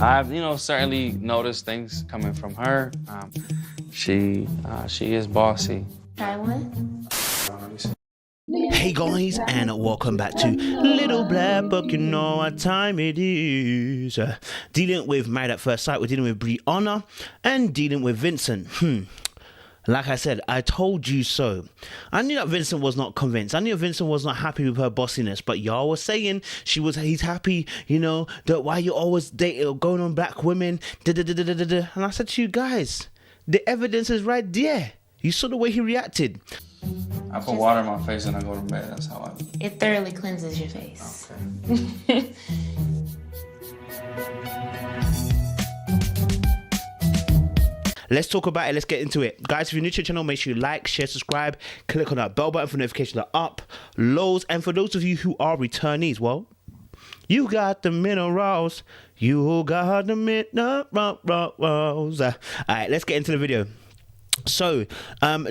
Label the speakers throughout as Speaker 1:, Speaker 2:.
Speaker 1: I've, certainly noticed things coming from her. She is bossy.
Speaker 2: Try one.
Speaker 3: Hey guys, and welcome back to Little Black Book. You know what time it is. Dealing with Married at First Sight, we're dealing with Brianna and dealing with Vincent. Like I said, I told you so. I knew that Vincent was not convinced. I knew Vincent was not happy with her bossiness, but y'all was saying he's happy, that why you always dating going on black women, And I said to you guys, the evidence is right there. You saw the way he reacted.
Speaker 1: I put water in my face and I go to bed. That's how I do.
Speaker 2: It thoroughly cleanses your face.
Speaker 1: Okay.
Speaker 3: Let's talk about it. Let's get into it. Guys, if you're new to the channel, make sure you like, share, subscribe, click on that bell button for notifications that are up, lows. And for those of you who are returnees, well, you got the minerals. You got the minerals. All right, let's get into the video. So,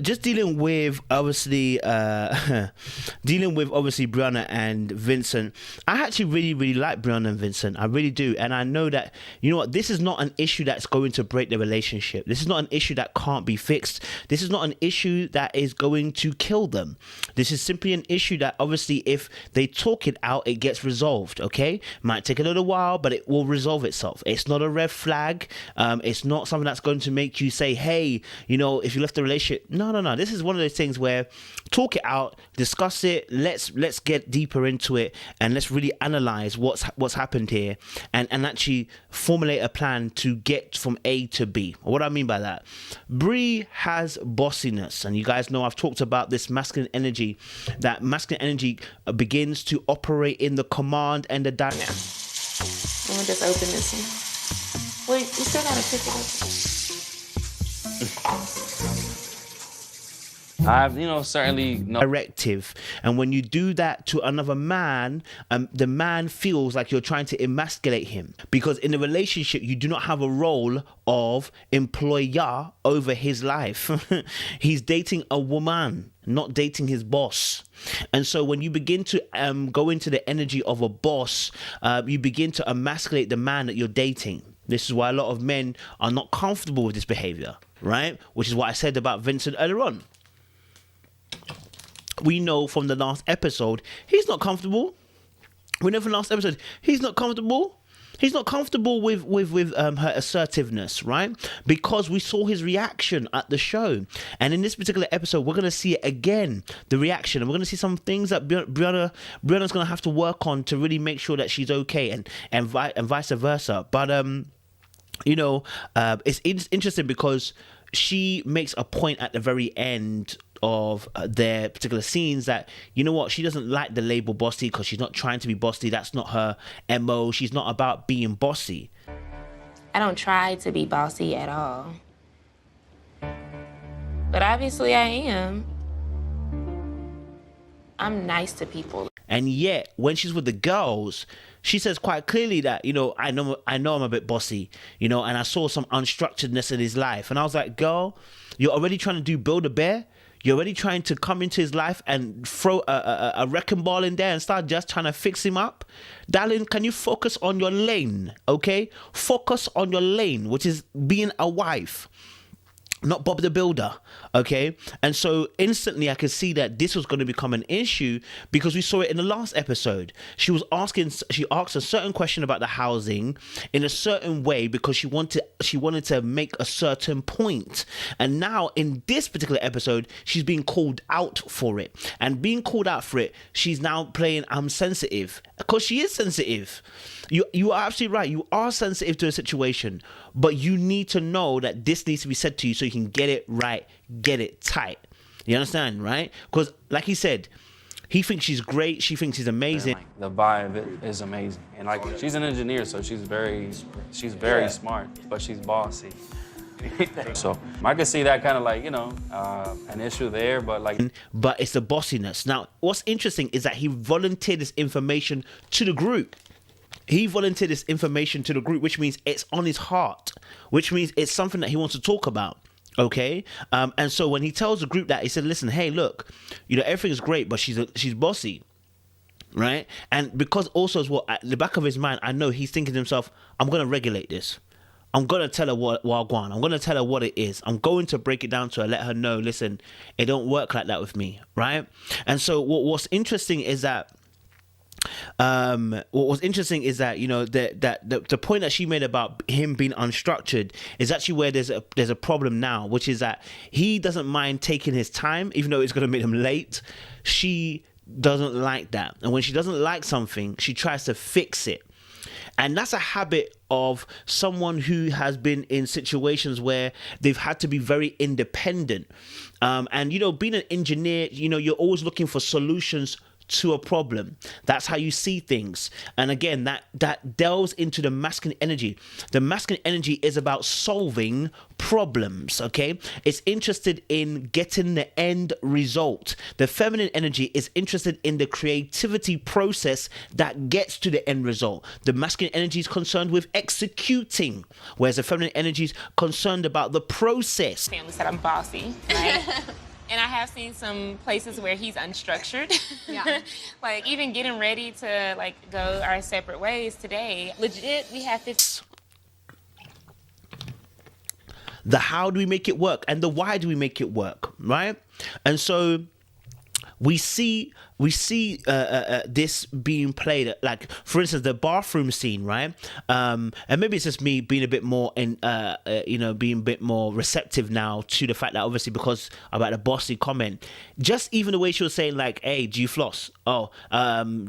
Speaker 3: just dealing with obviously Brianna and Vincent. I actually really like Brianna and Vincent. I really do, and I know that this is not an issue that's going to break the relationship. This is not an issue that can't be fixed. This is not an issue that is going to kill them. This is simply an issue that obviously, if they talk it out, it gets resolved. Okay, might take a little while, but it will resolve itself. It's not a red flag. It's not something that's going to make you say, hey, if you left the relationship. No. This is one of those things where talk it out, discuss it. Let's get deeper into it, and let's really analyze what's happened here, and actually formulate a plan to get from A to B. What I mean by that, Bree has bossiness, and you guys know I've talked about this masculine energy. That masculine energy begins to operate in the command and the
Speaker 2: I'm gonna just open this one. Wait, you still gotta pick it up.
Speaker 1: I've, certainly
Speaker 3: directive, and when you do that to another man, the man feels like you're trying to emasculate him, because in a relationship you do not have a role of employer over his life. He's dating a woman, not dating his boss. And so when you begin to go into the energy of a boss, you begin to emasculate the man that you're dating. This is why a lot of men are not comfortable with this behavior, right? Which is what I said about Vincent earlier on. We know from the last episode, he's not comfortable. We know from the last episode, he's not comfortable. He's not comfortable with her assertiveness, right? Because we saw his reaction at the show. And in this particular episode, we're going to see it again, the reaction. And we're going to see some things that Brianna's going to have to work on to really make sure that she's okay, and vice versa. But, it's interesting because she makes a point at the very end of their particular scenes that, she doesn't like the label bossy because she's not trying to be bossy. That's not her MO. She's not about being bossy.
Speaker 2: I don't try to be bossy at all. But obviously I am. I'm nice to people.
Speaker 3: And yet, when she's with the girls, she says quite clearly that, I know I'm a bit bossy, and I saw some unstructuredness in his life. And I was like, girl, you're already trying to build a bear. You're already trying to come into his life and throw a wrecking ball in there and start just trying to fix him up. Darling, can you focus on your lane, okay? Focus on your lane, which is being a wife, not Bob the Builder, okay? And so instantly I could see that this was going to become an issue, because we saw it in the last episode. She asked a certain question about the housing in a certain way because she wanted to make a certain point. And now in this particular episode, she's being called out for it. And being called out for it, she's now playing I'm sensitive, because she is sensitive. You are absolutely right. You are sensitive to a situation, but you need to know that this needs to be said to you so you can get it right, get it tight. You understand, right? Because like he said, he thinks she's great. She thinks he's amazing.
Speaker 1: Like, the vibe of it is amazing. And she's an engineer, so she's very smart, but she's bossy. So I can see that kind of an issue there,
Speaker 3: but it's the bossiness. Now, what's interesting is that he volunteered this information to the group. Which means it's on his heart, which means it's something that he wants to talk about. Okay. And so when he tells the group that, he said, listen, hey, look, everything's great, but she's bossy. right? And because also as well, at the back of his mind, I know he's thinking to himself, I'm going to regulate this. I'm going to tell her what I want. I'm going to tell her what it is. I'm going to break it down to her, let her know, listen, it don't work like that with me, right? And so what's interesting is that you know, the point that she made about him being unstructured is actually where there's a problem now, which is that he doesn't mind taking his time, even though it's going to make him late. She doesn't like that, and when she doesn't like something, she tries to fix it. And that's a habit of someone who has been in situations where they've had to be very independent. And, you know, being an engineer, you know, you're always looking for solutions to a problem. That's how you see things. And again, that delves into the masculine energy. The masculine energy is about solving problems, okay? It's interested in getting the end result. The feminine energy is interested in the creativity process that gets to the end result. The masculine energy is concerned with executing, whereas the feminine energy is concerned about the process.
Speaker 2: Family said I'm bossy, right? And I have seen some places where he's unstructured. Yeah. Like even getting ready to like go our separate ways today. Legit, we have 50.
Speaker 3: The how do we make it work and the why do we make it work, right? And so we see this being played, like for instance the bathroom scene, right? And maybe it's just me being a bit more being a bit more receptive now to the fact that obviously because about the Bossy comment, just even the way she was saying like, hey, do you floss? When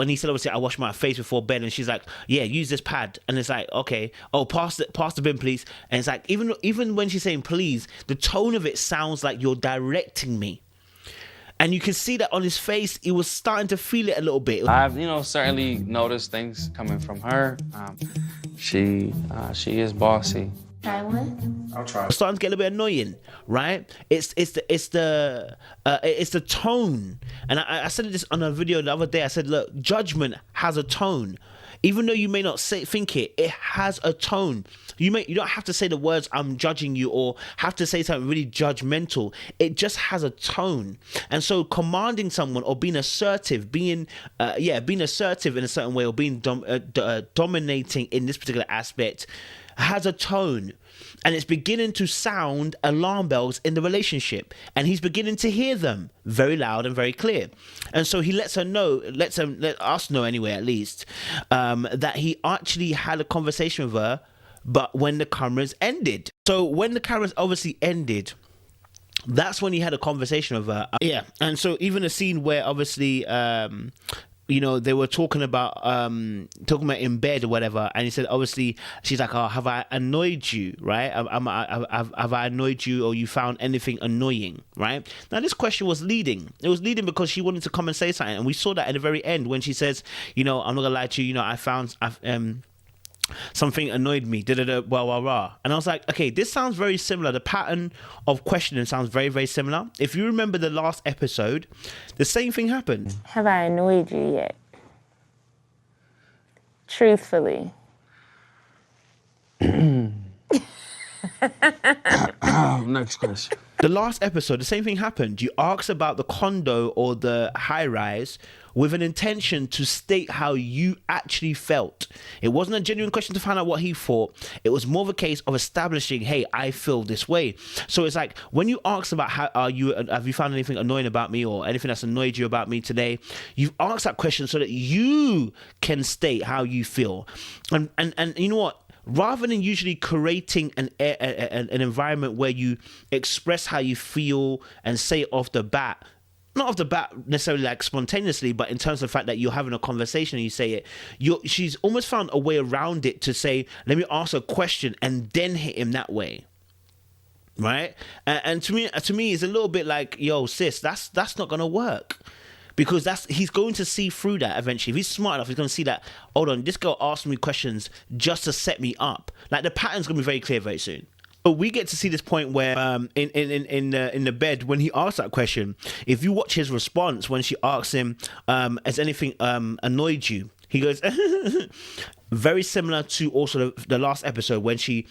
Speaker 3: he said obviously I wash my face before bed, and she's like, yeah, use this pad, and it's like, okay, oh, pass the bin please, and it's like even when she's saying please, the tone of it sounds like you're directing me. And you can see that on his face, he was starting to feel it a little bit.
Speaker 1: I've, certainly noticed things coming from her. She is bossy.
Speaker 2: Try one.
Speaker 1: I'll try.
Speaker 3: It's starting to get a little bit annoying, right? It's the tone. And I said this on a video the other day. I said, look, judgment has a tone. Even though you may not think it, it has a tone. You don't have to say the words "I'm judging you" or have to say something really judgmental. It just has a tone. And so, commanding someone or being assertive, being assertive in a certain way, or being dominating in this particular aspect, has a tone. And it's beginning to sound alarm bells in the relationship, and he's beginning to hear them very loud and very clear. And so he let us know anyway, at least, that he actually had a conversation with her, but when the cameras ended. So when the cameras obviously ended, that's when he had a conversation with her. Yeah, and so even a scene where obviously they were talking about in bed or whatever, and he said obviously she's like, oh, have I annoyed you, right? Have I annoyed you, or you found anything annoying, right? Now this question was leading. It was leading because she wanted to come and say something, and we saw that at the very end when she says, I'm not gonna lie to you, I found something annoyed me, and I was like, okay, this sounds very similar. The pattern of questioning sounds very, very similar. If you remember the last episode, the same thing happened.
Speaker 2: Have I annoyed you yet? Truthfully.
Speaker 1: Next question.
Speaker 3: The last episode, the same thing happened. You asked about the condo or the high-rise with an intention to state how you actually felt. It wasn't a genuine question to find out what he thought. It was more of a case of establishing, hey, I feel this way. So it's like when you ask about have you found anything annoying about me or anything that's annoyed you about me today, you've asked that question so that you can state how you feel. And you know what? Rather than usually creating an environment where you express how you feel and say it off the bat, not off the bat necessarily like spontaneously, but in terms of the fact that you're having a conversation and you say it, she's almost found a way around it to say, let me ask a question and then hit him that way. Right? And to me, it's a little bit like, yo, sis, that's not going to work. Because he's going to see through that eventually. If he's smart enough, he's going to see that, hold on, this girl asked me questions just to set me up. Like, the pattern's going to be very clear very soon. But we get to see this point where in the bed, when he asks that question, if you watch his response when she asks him, has anything annoyed you? He goes, very similar to also the last episode when she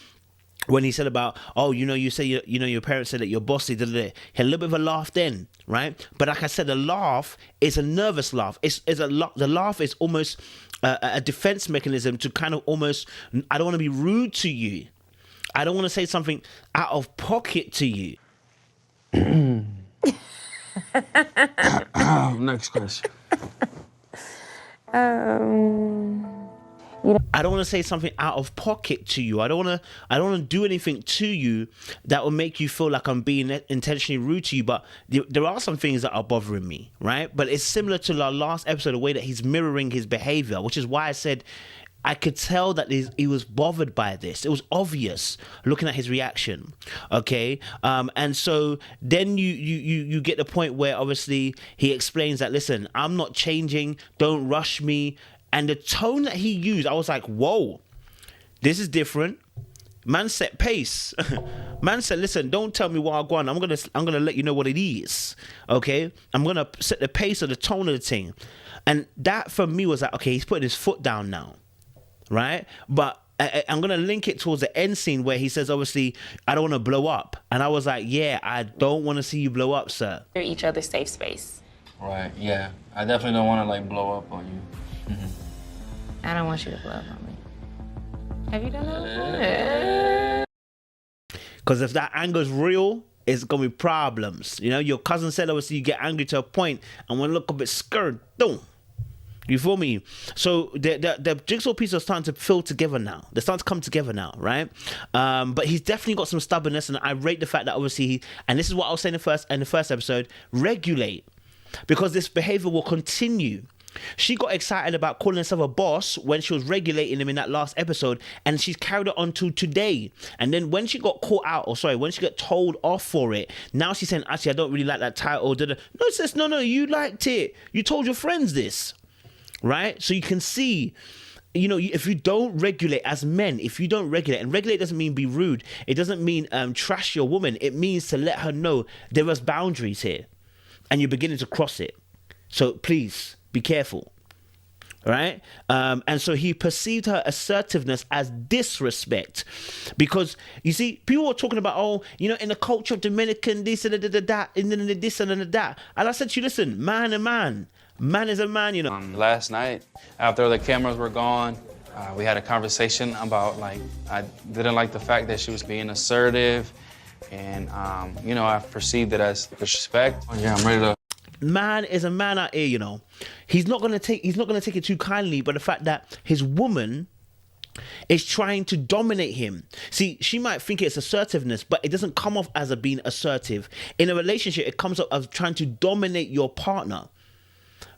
Speaker 3: when he said about, oh, you say your parents said that you're bossy, he had a little bit of a laugh then, right? But like I said, the laugh is a nervous laugh. The laugh is almost a defense mechanism to kind of almost, I don't want to be rude to you. I don't want to say something out of pocket to you.
Speaker 1: Next question.
Speaker 3: I don't want to say something out of pocket to you. I don't want to do anything to you that will make you feel like I'm being intentionally rude to you. But there are some things that are bothering me, right? But it's similar to our last episode, the way that he's mirroring his behavior, which is why I said I could tell that he was bothered by this. It was obvious looking at his reaction. Okay, and so then you get the point where obviously he explains that, listen, I'm not changing. Don't rush me. And the tone that he used, I was like, whoa, this is different. Man set pace. Man said, listen, don't tell me what I want. I'm gonna let you know what it is. Okay? I'm gonna set the pace of the tone of the thing. And that for me was like, okay, he's putting his foot down now. Right? But I'm gonna link it towards the end scene where he says, obviously, I don't wanna blow up. And I was like, yeah, I don't wanna see you blow up, sir.
Speaker 2: Each other's safe space.
Speaker 1: Right, yeah. I definitely don't want to like blow up on you. Mm-hmm.
Speaker 2: I don't want you to blow up on me. Have you done that before?
Speaker 3: Because if that anger's real, it's going to be problems. You know, your cousin said, obviously, you get angry to a point and when you look a bit scared, don't. You feel me? So the jigsaw pieces are starting to fill together now. They're starting to come together now, right? But he's definitely got some stubbornness, and I rate the fact that obviously and this is what I was saying in the first episode, regulate. Because this behavior will continue. She got excited about calling herself a boss when she was regulating him in that last episode, and she's carried it on to today. And then when she got caught out, when she got told off for it, now she's saying, actually, I don't really like that title. No, sis, no, you liked it. You told your friends this, right? So you can see, you know, if you don't regulate as men, and regulate doesn't mean be rude. It doesn't mean trash your woman. It means to let her know there is boundaries here, and you're beginning to cross it. So please, be careful, right? And so he perceived her assertiveness as disrespect, because you see, people were talking about, oh, you know, in the culture of Dominican, this and that, and then this and that. And I said to you, listen, man is a man, you know.
Speaker 1: Last night, after the cameras were gone, we had a conversation about, like, I didn't like the fact that she was being assertive, and you know, I perceived it as disrespect. Yeah, I'm ready to.
Speaker 3: Man is a man out here, you know. He's not gonna take it too kindly, but the fact that his woman is trying to dominate him. See, she might think it's assertiveness, but it doesn't come off as being assertive. In a relationship, it comes up as trying to dominate your partner.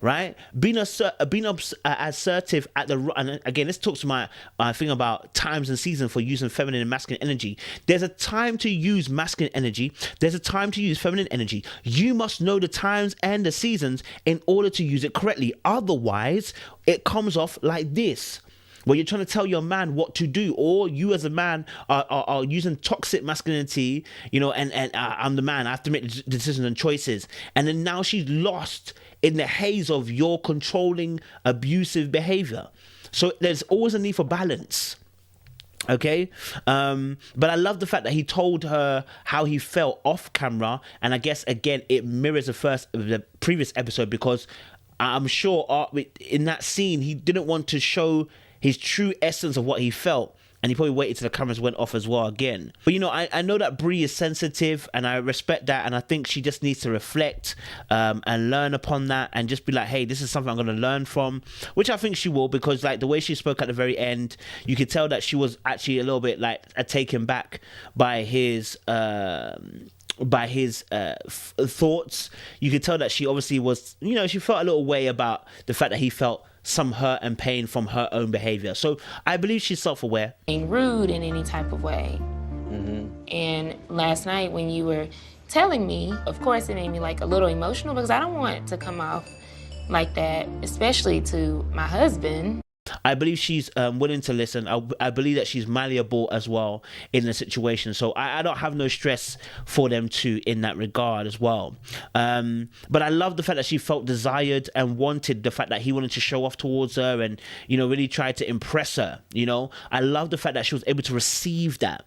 Speaker 3: Right? Being assertive at the, and again, this talks to my thing about times and seasons for using feminine and masculine energy. There's a time to use masculine energy. There's a time to use feminine energy. You must know the times and the seasons in order to use it correctly. Otherwise, it comes off like this, where you're trying to tell your man what to do, or you as a man are using toxic masculinity, you know, and I'm the man, I have to make the decisions and choices. And then now she's lost in the haze of your controlling, abusive behavior. So there's always a need for balance. Okay, but I love the fact that he told her how he felt off camera, and I guess again it mirrors the previous episode, because I'm sure in that scene he didn't want to show his true essence of what he felt, and he probably waited till the cameras went off as well again. But you know, I know that Bree is sensitive, and I respect that, and I think she just needs to reflect and learn upon that, and just be like, hey, this is something I'm going to learn from, which I think she will, because like the way she spoke at the very end, you could tell that she was actually a little bit like taken back by his thoughts. You could tell that she obviously was, you know, she felt a little way about the fact that he felt some hurt and pain from her own behavior. So I believe she's self-aware.
Speaker 2: Being rude in any type of way. Mm-hmm. And last night when you were telling me, of course it made me like a little emotional, because I don't want to come off like that, especially to my husband.
Speaker 3: I believe she's willing to listen. I believe that she's malleable as well in the situation. So I don't have no stress for them two in that regard as well. But I love the fact that she felt desired and wanted, the fact that he wanted to show off towards her and, you know, really tried to impress her. You know, I love the fact that she was able to receive that.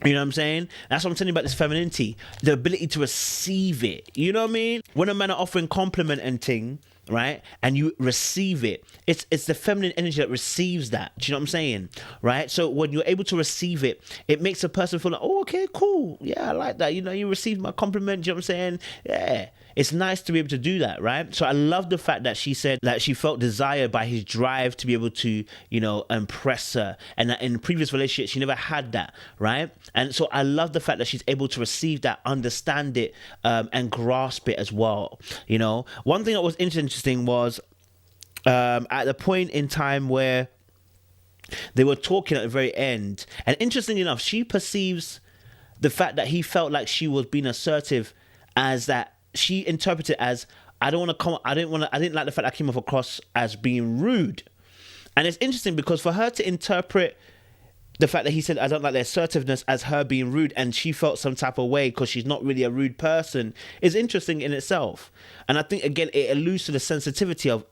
Speaker 3: You know what I'm saying? That's what I'm telling you about this femininity. The ability to receive it. You know what I mean? When a man are offering compliment and thing, right? And you receive it. It's the feminine energy that receives that. Do you know what I'm saying? Right? So when you're able to receive it, it makes a person feel like, oh, okay, cool. Yeah, I like that. You know, you received my compliment. Do you know what I'm saying? Yeah. It's nice to be able to do that, right? So I love the fact that she said that she felt desired by his drive to be able to, you know, impress her. And that in the previous relationship, she never had that, right? And so I love the fact that she's able to receive that, understand it, and grasp it as well. You know, one thing that was interesting was at the point in time where they were talking at the very end, and interestingly enough, she perceives the fact that he felt like she was being assertive as that. She interpreted it as, I didn't like the fact I came off across as being rude. And it's interesting because for her to interpret the fact that he said, I don't like the assertiveness as her being rude, and she felt some type of way because she's not really a rude person, is interesting in itself. And I think, again, it alludes to the sensitivity of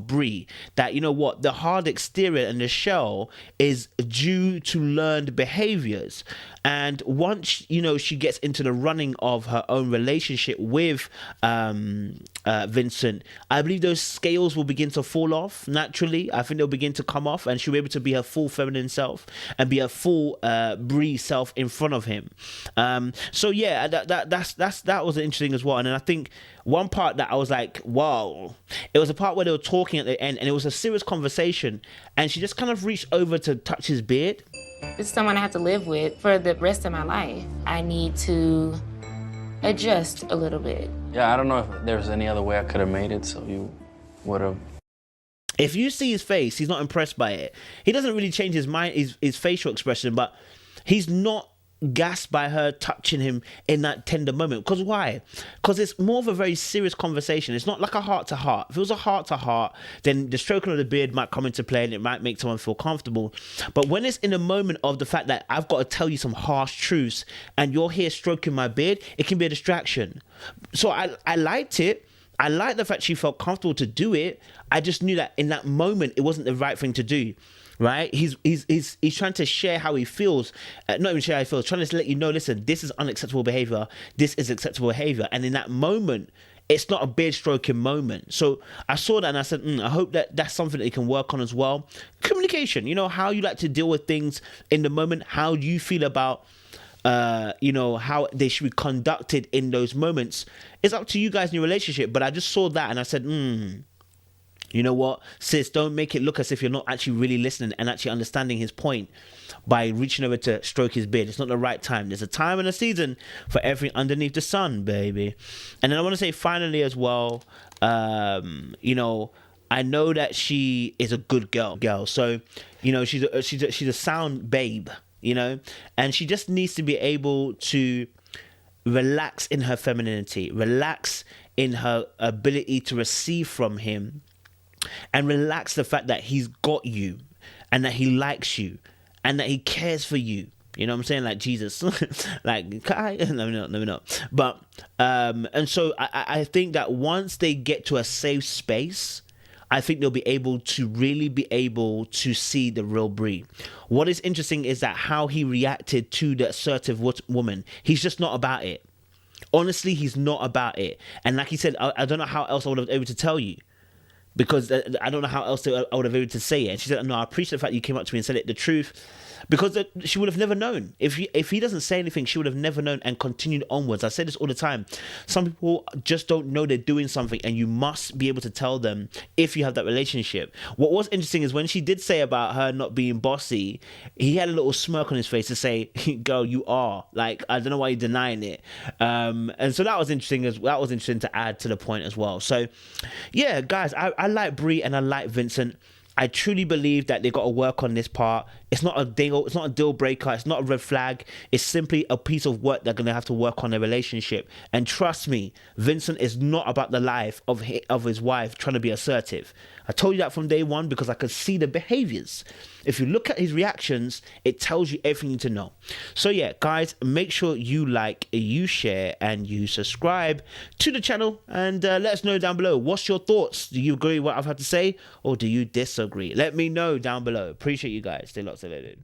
Speaker 3: Brie, that, you know what, the hard exterior and the shell is due to learned behaviors. And once, you know, she gets into the running of her own relationship with Vincent, I believe those scales will begin to fall off naturally. I think they'll begin to come off, and she'll be able to be her full feminine self and be her full Brie self in front of him. So yeah, that was interesting as well. And then I think one part that I was like, wow, it was a part where they were talking at the end, and it was a serious conversation, and she just kind of reached over to touch his beard.
Speaker 2: This is someone I have to live with for the rest of my life. I need to adjust a little bit.
Speaker 1: Yeah, I don't know if there's any other way I could have made it, so you would have.
Speaker 3: If you see his face, he's not impressed by it. He doesn't really change his mind, his facial expression, but he's not gassed by her touching him in that tender moment. Because why? Because it's more of a very serious conversation. It's not like a heart to heart. If it was a heart to heart, then the stroking of the beard might come into play and it might make someone feel comfortable. But when it's in a moment of the fact that I've got to tell you some harsh truths and you're here stroking my beard, it can be a distraction. So I liked it. I liked the fact she felt comfortable to do it. I just knew that in that moment it wasn't the right thing to do. Right? He's trying to share how he feels. Not even share how he feels, trying to let you know, listen, this is unacceptable behavior. This is acceptable behavior. And in that moment, it's not a beard stroking moment. So I saw that and I said, I hope that that's something that you can work on as well. Communication, you know, how you like to deal with things in the moment. How do you feel about, you know, how they should be conducted in those moments. It's up to you guys in your relationship. But I just saw that and I said, you know what, sis, don't make it look as if you're not actually really listening and actually understanding his point by reaching over to stroke his beard. It's not the right time. There's a time and a season for everything underneath the sun, baby. And then I want to say finally as well, you know, I know that she is a good girl. So, you know, she's a sound babe, you know, and she just needs to be able to relax in her femininity, relax in her ability to receive from him, and relax the fact that he's got you and that he likes you and that he cares for you. You know what I'm saying? Like Jesus. Like, no, we're not. But, and so I think that once they get to a safe space, I think they'll be able to really be able to see the real Brie. What is interesting is that how he reacted to the assertive woman. He's just not about it. Honestly, he's not about it. And like he said, I don't know how else I would have been able to tell you. Because I don't know how else I would have been able to say it. And she said, no, I appreciate the fact you came up to me and said it, the truth. Because she would have never known. If he doesn't say anything, she would have never known and continued onwards. I say this all the time. Some people just don't know they're doing something, and you must be able to tell them if you have that relationship. What was interesting is when she did say about her not being bossy, he had a little smirk on his face to say, girl, you are. Like, I don't know why you're denying it. And so that was interesting. That was interesting to add to the point as well. So, yeah, guys, I like Brie and I like Vincent. I truly believe that they got to work on this part. It's not a deal breaker. It's not a red flag. It's simply a piece of work they're going to have to work on their relationship. And trust me, Vincent is not about the life of his wife trying to be assertive. I told you that from day one because I could see the behaviors. If you look at his reactions, it tells you everything you need to know. So yeah, guys, make sure you like, you share, and you subscribe to the channel. And let us know down below. What's your thoughts? Do you agree with what I've had to say? Or do you disagree? Let me know down below. Appreciate you guys. Stay locked and loaded.